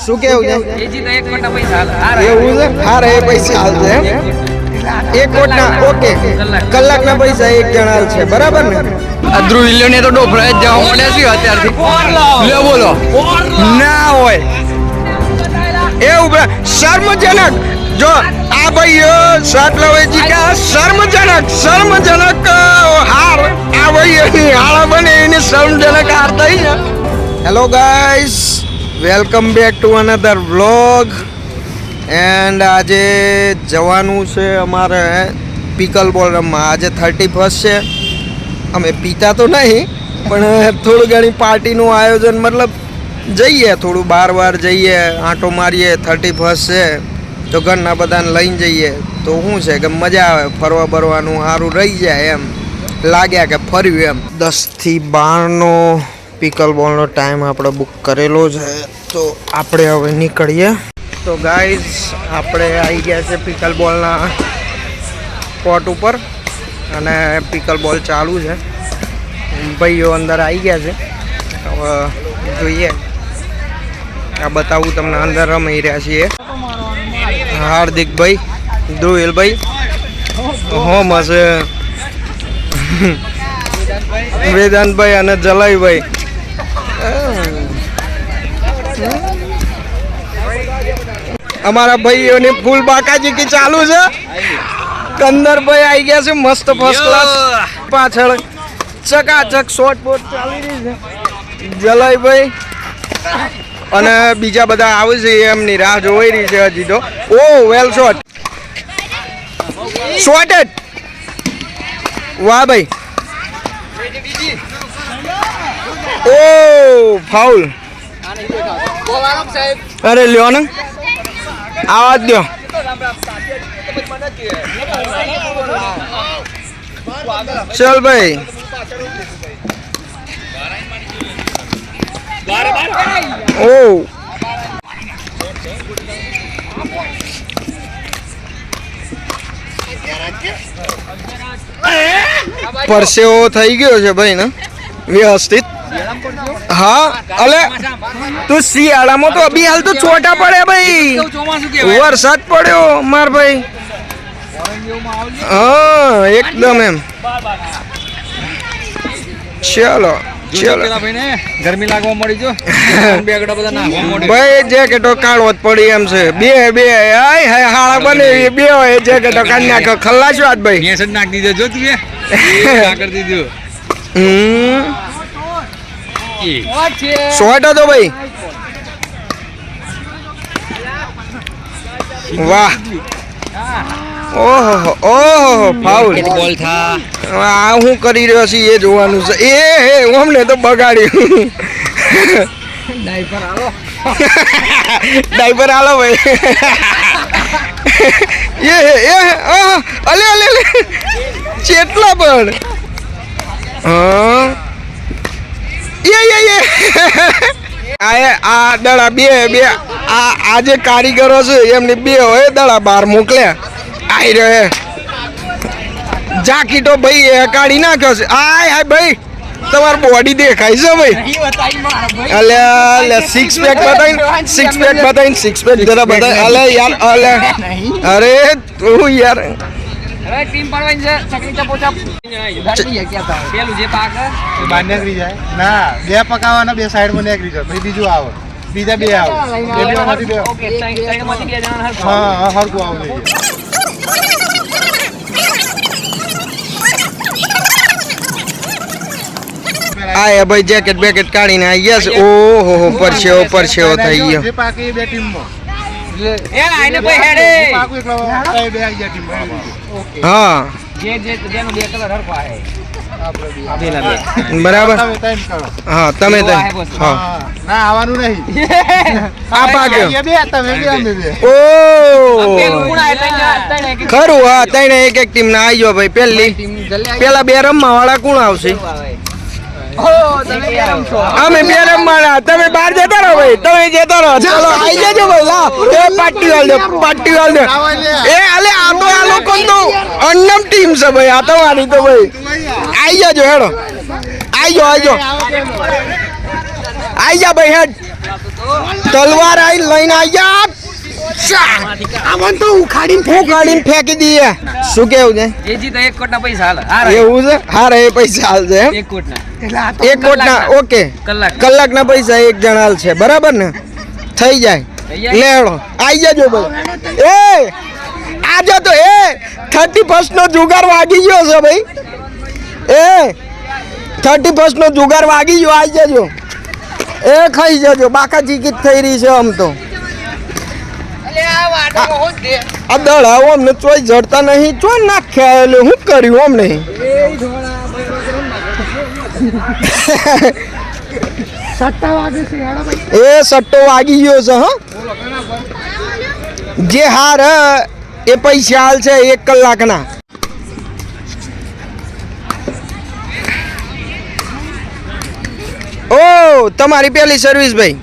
શું કેવું છે? એ જી તો 1 કોટા પૈસા હાલ. એવું છે? હાર એ પૈસા હાલશે એમ? 1 કોટના ઓકે કલાકના પૈસા એક જણા હાલશે બરાબર ને? ધ્રુવ ને તો ડોફરા જ જવા મળે છે અત્યારથી. લે બોલો ના હોય એવું શર્મજનક. જો આ ભાઈ સાતલાવેજી કે શર્મજનક હાર આ ભાઈ હાળા બને એને શર્મજનક હાર થઈ છે. Hello guys, welcome back to another vlog. And આજે જવાનું છે અમારે પિકલ બોલ રમવા. આજે 31 છે. અમે પીતા તો નહીં પણ થોડું ઘણી પાર્ટીનું આયોજન, મતલબ જઈએ થોડું બાર જઈએ, આંટો મારીએ. 31 છે તો ઘરના બધાને લઈને જઈએ તો શું છે કે મજા આવે, ફરવા બરવાનું સારું રહી જાય. એમ લાગ્યા કે ફર્યું એમ. 10 થી 12નો પિકલ બોલનો ટાઈમ આપણે બુક કરેલો છે તો આપણે હવે નીકળીએ. તો ગાઈઝ આપણે આવી ગયા છે પિકલ બોલના કોર્ટ ઉપર અને પિકલ બોલ ચાલુ છે. ભાઈઓ અંદર આવી ગયા છે. હવે જોઈએ, આ બતાવું તમને. અંદર રમી રહ્યા છીએ હાર્દિકભાઈ, ધ્રુવેલભાઈ, હોમસ, વેદાંતભાઈ અને જલાઈભાઈ. અમારા ભાઈઓની ફૂલ બાકાજી ચાલુ છે. કંદરભાઈ આવી ગયા છે મસ્ત ફર્સ્ટ ક્લાસ. પાછળ ચકાચક શોર્ટ બોટ ચાલી રહી છે. જલાઈભાઈ અને બીજા બધા આવે છે એમની રાહ જોઈ રહી છે હજી તો. ઓ વેલ શોટ, શોટેડ. વાહ ભાઈ. ઓ ફાઉલ. અરે લ્યો ને, આવા જ દો. ચલ ભાઈ. ઓ પરસેવો થઈ ગયો છે ભાઈ ને વ્યવસ્થિત. હા અલે તું શિયાળામાં તો અભી હાલ તો છોટા પડે ભાઈ. વરસાદ પડ્યો માર ભાઈ. હા એકદમ એમ. ચલો ગરમી લાગવા મળી જો ભાઈ જેકેટો કાઢવો જ પડી એમ છે. બે હાળા બને બે હોય જેકેટો કાઢી નાખો. ખલ્લાસ વાત ભાઈ. નાખી દીધો જો તું કરી દીધું. શોર્ટ હતો ભાઈ. વાહ. ઓહો ઓહો ફાઉલ. બોલ થા. આ હું કરી રહ્યો છું એ જોવાનું છે. એ અમને તો બગાડ્યું. ડાયપર આલો ભાઈ. અલે ચેટલા પણ. આ દડા બે આ જે કારીગરો છે એમની બે હોય દડા બહાર મોકલ્યા. આઈ રહ્યો જાકીટો ભાઈ એ કાઢી નાખ્યો છે. આય ભાઈ તમારી બોડી દેખાય છે ભાઈ. અલે સિક્સ પેક બતાવીને સિક્સ પેક જરા બતાવી. અલે યાર અલે અરે તું યાર. ટીમ પાડવાની છે. ચકલી ચપોચપ પેલું જે પાક બહાર નીકળી જાય ના. બે પકાવવાના, બે સાઈડમાં નીકળી જાય. પછી બીજું આવે, બીજા બે આવે. ઓકે સાઈડમાંથી બે જણા હરખું. હા હરખું આવે. આ ભાઈ જેકેટ બેકેટ કાઢીને આવી ગયા છે. ઓહો પરસેવો થઈ ગયો. જે પાકે બે ટીમમાં હા બરાબર. હા તમે હા ના આવવાનું નહીં. આ પાક્યો. ઓ ખરું. હા ત્રણે એક ટીમ ના આવી જાવ ભાઈ. પેલા બે રમવા વાળા કોણ આવશે? અમે બે રમવાના. તમે બહાર જતા રહો ભાઈ. તમે જતા રહો. ચાલો આવી જજો ભાઈ. લાવ એ પાર્ટી વાળ દે. એ અલે આ તો આ લોકો તો અન્નમ ટીમ છે ભાઈ. આ તો મારી તો ભાઈ. આવી જજો હેડો. આવી જા ભાઈ હેડ. તલવાર આઈ લઈને આવ્યા આમાં તો ઉખાડીને ફેંકી દઈએ. શું કેવું છે? એ જી તો 1 કરોડના પૈસા હાલે. હારે એવું છે? હારે એ પૈસા હાલશે એમ? 1 કરોડના. 1 કરોડના ઓકે. કલાકના પૈસા એક જણ હાલશે બરાબર ને? થઈ જાય. લેડો આઈ જજો ભાઈ. એ આજો તો એ 31st નો જુગાર વાગી ગયો છે ભાઈ. એ 31st નો જુગાર વાગી ગયો. આઈ જજો. એ ખાઈ જજો. બાકા ચીકીત થઈ રહી છે આમ તો. આ દળાવો અમને ચોઈ જડતા નહીં. ચો નાખ્યા એટલે હું કર્યું અમને. એ સટ્ટો વાગી ગયો છે. હા જે હાર એ પૈસા હાલ છે 1 કલાકના. ઓ તમારી પહેલી સર્વિસ ભાઈ.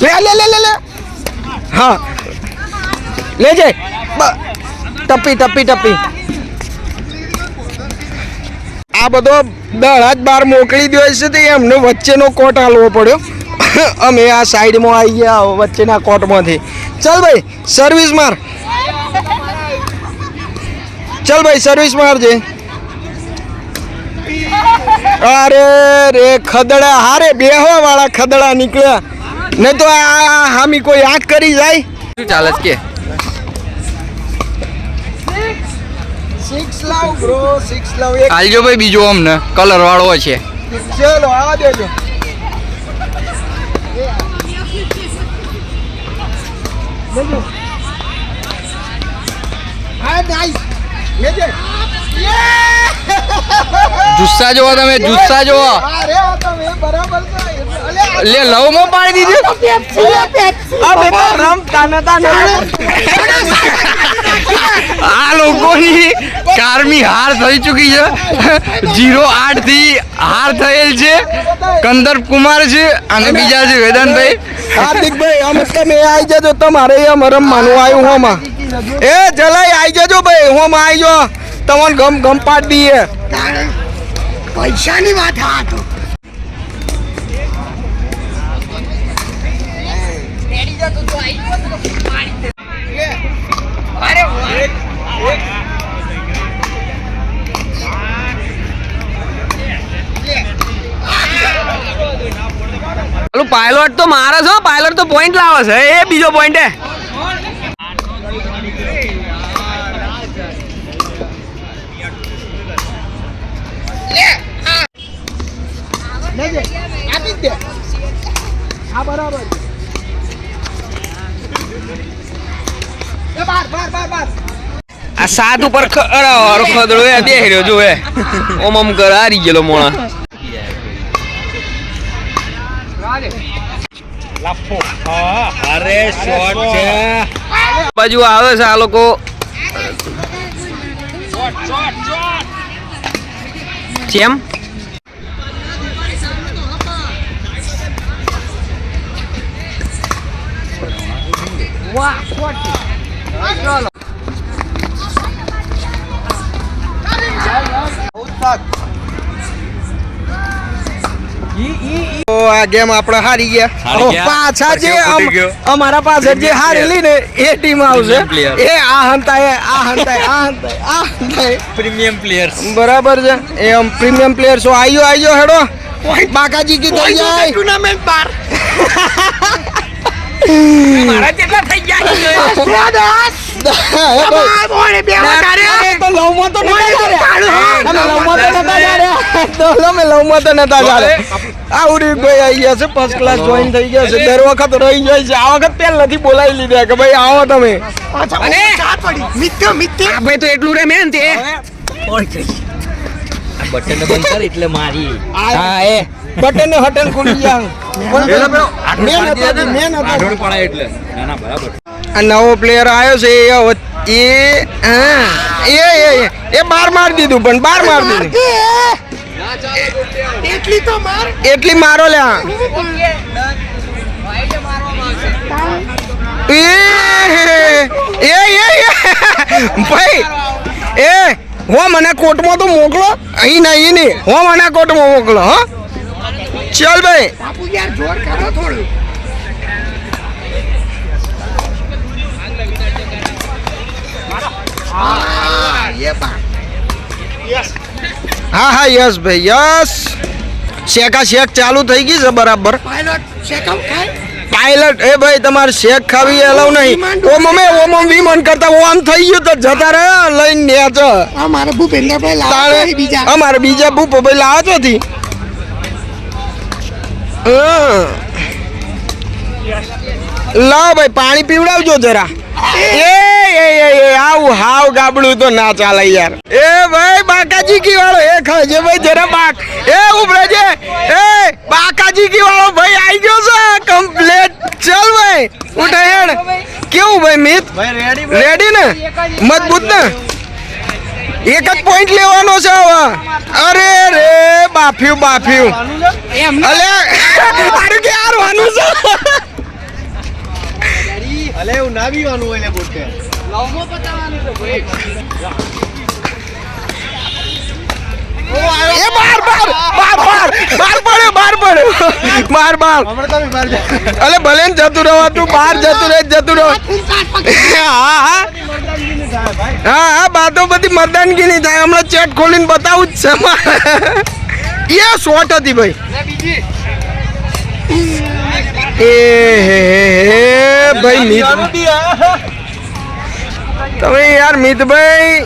લે હા લેજે. ટપી. આ બધો દળ જ બહાર મોકલી દો છે તો એમને વચ્ચેનો કોટ હાલવો પડ્યો. અમે આ સાઈડમાં આવી ગયા વચ્ચેના કોટમાંથી. ચાલ ભાઈ સર્વિસ માર. ચાલ ભાઈ સર્વિસ મારજે. અરે રે ખદડા હારે બેહવા વાળા ખદડા નીકળ્યા. નહીં તો આ હામી કોઈ આંખ કરી જાય. શું ચાલે છે કે? 6 લાવ બ્રો 6 લાવ. આલજો ભાઈ બીજો અમને કલર વાળો છે. ચલો આવા દેજો. હા નાઈસ. લેજે. જુસ્સા જોવો તમે. જુસ્સા જોવો. અરે આ તમે બરાબર છે. લે લવ માં પાડી દીધી. અબે તો રમતા નતા. આ લોકોની કારમી હાર થઈ ચૂકી છે. 0-8 થી હાર થયેલ છે. કંદર્પ કુમાર છે અને બીજા છે વેદાંતભાઈ. હાર્દિકભાઈ અમે તમે આવી જજો. તમારે એમ રમવાનું આવ્યું હોમાં. એ જલાઈ આવી જજો ભાઈ. હોમાં આવી જો. તમને ગમ પાડ દઈએ. પૈસાની વાત હા તો પાયલોટ તો મારે છે. પાયલોટ તો પોઈન્ટ લાવે છે. એ બીજો પોઈન્ટ હે. આપી દે. હા બરાબર. બાર. આ 7 ઉપર ખદડો એ બેહી રહ્યો જો એ ઓમ કર હારી ગયેલો મોણા. બાજુ આવે છે આ લોકો. કેમ આ ગેમ આપણે હારી ગયા. પાછા જે અમારા પાસે જે હારેલી ને એ ટીમ આવશે. એ આ હંતાય પ્રીમિયમ પ્લેયર્સ. બરાબર છે. એમ પ્રીમિયમ પ્લેયર્સ આયો હેડો. બાકાજી કી થઈ જાય ટુર્નામેન્ટ બાર. મારા કેટલા થઈ ગયા ફર્સ્ટ ક્લાસ જોઈન થઈ ગયા છે. દર વખત રહી જાય છે. આ વખત પેલ નથી બોલાવી લીધા કે ભાઈ આવો તમે. ભાઈ તો એટલું રે મેન તે બટન બંધ કર એટલે મારી. હા એ બટન હટન ખુલી જાય. આ નવો પ્લેયર આવ્યો છે. એ બાર મારી દીધું પણ બાર મારી દીધું. એટલી મારો લ્યા. ભાઈ એ હો મને કોર્ટમાં તો મોકલો અહીં નહીં હો મને કોર્ટમાં મોકલો હો ચાલ ભાઈ હા હા યસ ભાઈ યસ શેકા શેક ચાલુ થઈ ગઈ છે બરાબર પાયલટ એ ભાઈ તમારે શેક ખાવી એલાવ નહીં ઓમ વિમન કરતા આમ થઈ ગયું તો જતા રહે લઈને ન્યા છો અમારે ભૂપેન્દ્રભાઈ લાવે બીજા અમારે બીજા ભૂપભાઈ લાવો છો થી લાવ ભાઈ પાણી પીવડાવજો જરા એ આવું હાવ ગાબડું તો ના ચાલે યાર એ ભાઈ બાકાજી કી વાળો એ ખાજે ભાઈ જરા બાક એ ઉભરાજે એ બાકાજી કી વાળો ભાઈ આવી ગયો છે કમ્પ્લીટ ચાલ ભાઈ ઉઠે હેડ કેવું ભાઈ મિત ભાઈ રેડી ને મજબૂત ને એક જ પોઈન્ટ લેવાનો છે હવે અરે રે બાફ્યું અલે અરે કે હારવાનું છે અલે એવું ના બીવાનું હોય ને બોટે એ બાર હમણાં તમે બહાર જાઓ. અલે ભલે ને જતું રહો તું બહાર જતું રહો હા બાતો બધી મતદાનગી નહીં થાય હમણાં ચેટ ખોલીને બતાવું જ છે મારે. એ શોર્ટ હતી ભાઈ એ ભાઈ મિત તમે યાર મિતભાઈ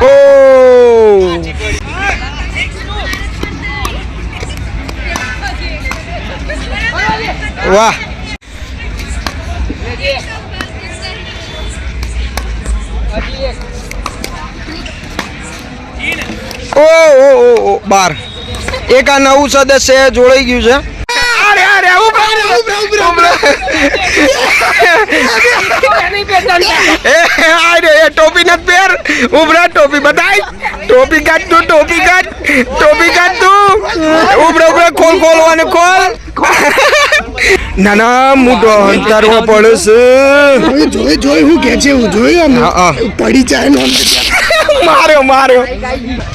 ઓ વાહ ઓ બાર એક આ નવું સદસ્ય જોડાઈ ગયું છે અરે એ ટોપી નથી પહેર ઉભરા ટોપી બતાય ટોપી કાઢ તું ઉભરા ખોલવાનું ખોલ ના મોટો અંતરવો પડે છે જોઈ હું કે છે હું જોયું પડી જાય માર્યો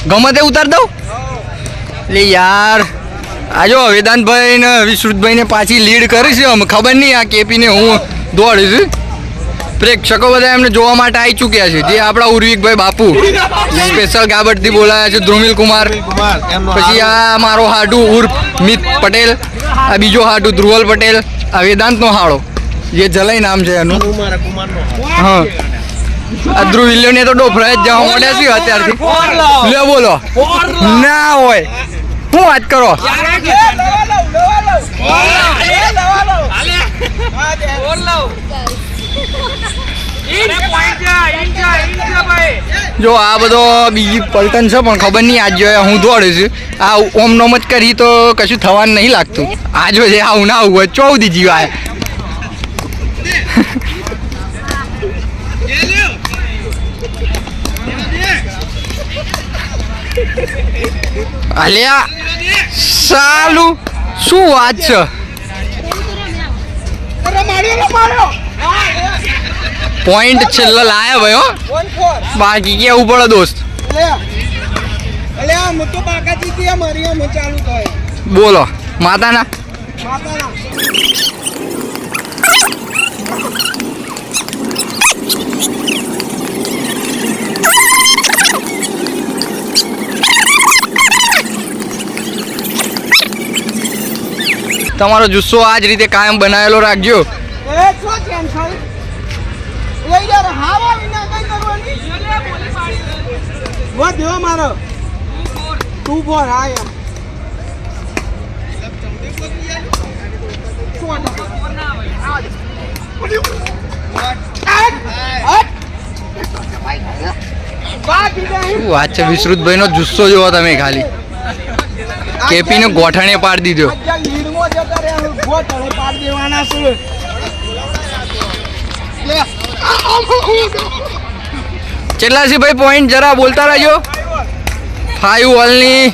ગમે તે ઉતાર દઉં લે યાર આજો વેદાંતભાઈ ને વિશ્રુતભાઈ ને પાછી લીડ કરી છે અમે ખબર નહીં આ કેપી ને હું દોડીશ પ્રેક્ષકો બધા એમને જોવા માટે આવી ચૂક્યા છે જે આપણા ઉર્વિકભાઈ બાપુ સ્પેશિયલ ગાબડથી બોલાયા છે ધ્રુમિલ કુમાર પછી આ મારો હાડુ ઉર્ફ મિત પટેલ આ બીજો હાડુ ધ્રુવલ પટેલ આ વેદાંતનો હાડો જે જલાઈ નામ છે એનું હા આ ધ્રુવિલ્યો ને તો ડોફરા જ જવા મળ્યા છે અત્યારથી લે બોલો ના હોય શું વાત કરો જો આ બધો બીજી પલટન છે પણ ખબર નહીં આજ જો હું દોડું છું આ ઓમ નોમ જ કરી તો કશું થવાનું નહીં લાગતું આજ જે આવું ના આવું હોય 14 જીવાય અલ્યા સાલું શું વાત છે પોઈન્ટ છેલ્લા લાયા ભાઈ હો બાકી કેવું પડે દોસ્ત બોલો માતાના તમારો જુસ્સો આ જ રીતે કાયમ બનાવેલો રાખજો શું વાત છે વિશ્રુતભાઈ નો જુસ્સો જોવો તમે ખાલી કેપી ને ગોઠણે પાડી દીધો કેટલા છે ભાઈ પોઈન્ટ જરા બોલતા રહેજો 5 ઓલની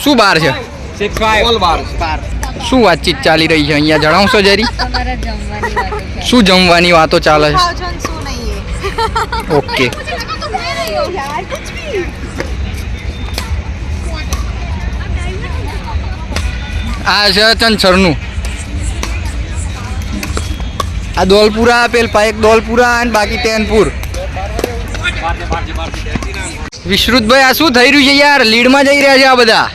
શું બાર છે શું વાતચીત ચાલી રહી છે અહીંયા જણાવશો જરી તમારા જમવાની વાતો છે. શું જમવાની વાતો ચાલે છે ખાઓ છો ને શું નહીં એ? ઓકે આ છે ચંચરનું આ દોલપુરા પેલ પાયક દોલપુરા અને બાકી ટેનપુર વિશ્રુતભાઈ આ શું થઈ રહ્યું છે યાર લીડમાં જઈ રહ્યા છે આ બધા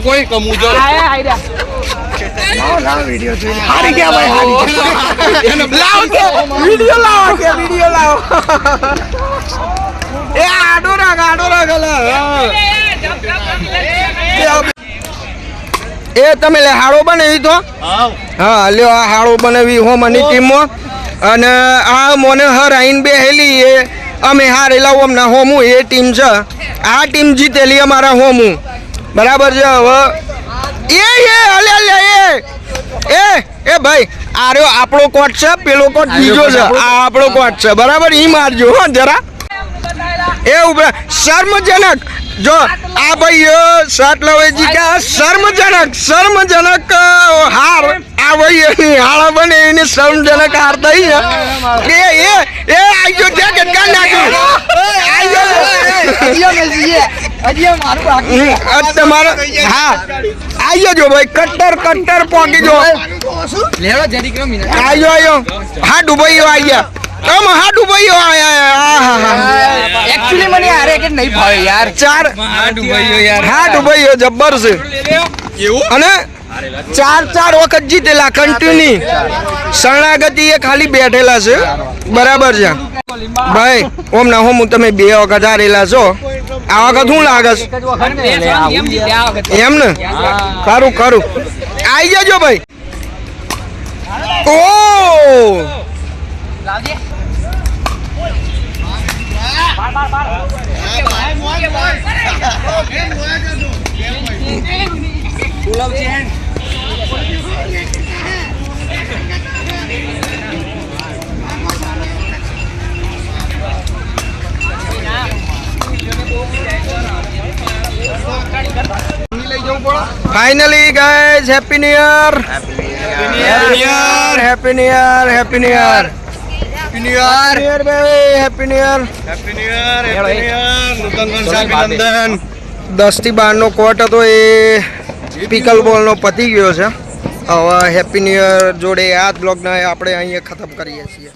કોઈ કમુજો હારી ગયા ભાઈ હારી વિડિયો લાવો કે વિડિયો લાવો એ આડો રાખ એ તમે લે હાડો બનાવી તો હા લ્યો આ હાડો બનાવી હોમની ટીમમાં અને આ મોને હર આઈન બેહેલી એ અમે હારેલા હોમના હોમું એ ટીમ છે આ ટીમ જીતેલી અમારા હોમું બરાબર છે હવે એ ભાઈ આર્યો આપણો કોટ છે પેલો કોટ બીજો છે આ આપણો કોટ છે બરાબર ઈ મારજો હો જરા એ ઉભા શર્મજનક જો આ ભાઈ સાટલાવેજી કે શર્મજનક હાર આ ભાઈ હાળા બને એને શર્મજનક હાર થઈ એ આજો જેકેટ કાઢ નાખ્યું તમારો હા આયો જો ભાઈ કટ્ટર પોકી જો આયો હા ડુબઈઓ આયા હા ડુબઈઓ આયા एक्चुअली મને આરે કે નહીં ભાવે યાર ચાર હા ડુબઈઓ જબ્બર છે અને ચાર વખત જીતેલા કન્ટિન્યુ શરણાગતિ એ ખાલી બેઠેલા છે બરાબર છે ભાઈ ઓમ ના હોમ તમે 2 વખત હારેલા છો આ વખત શું લાગે એમ ને ખરું આઈ જજો ભાઈ ઓ Finally guys, happy new year. Happy new year. Happy new year. Happy new year. 10 થી 12 નો કોટ હતો એ પિકલ બોલ નો પતી ગયો છે હવે હેપી ન્યુ યર જોડે આ બ્લોગને આપણે અહીંયા ખતમ કરીએ છીએ.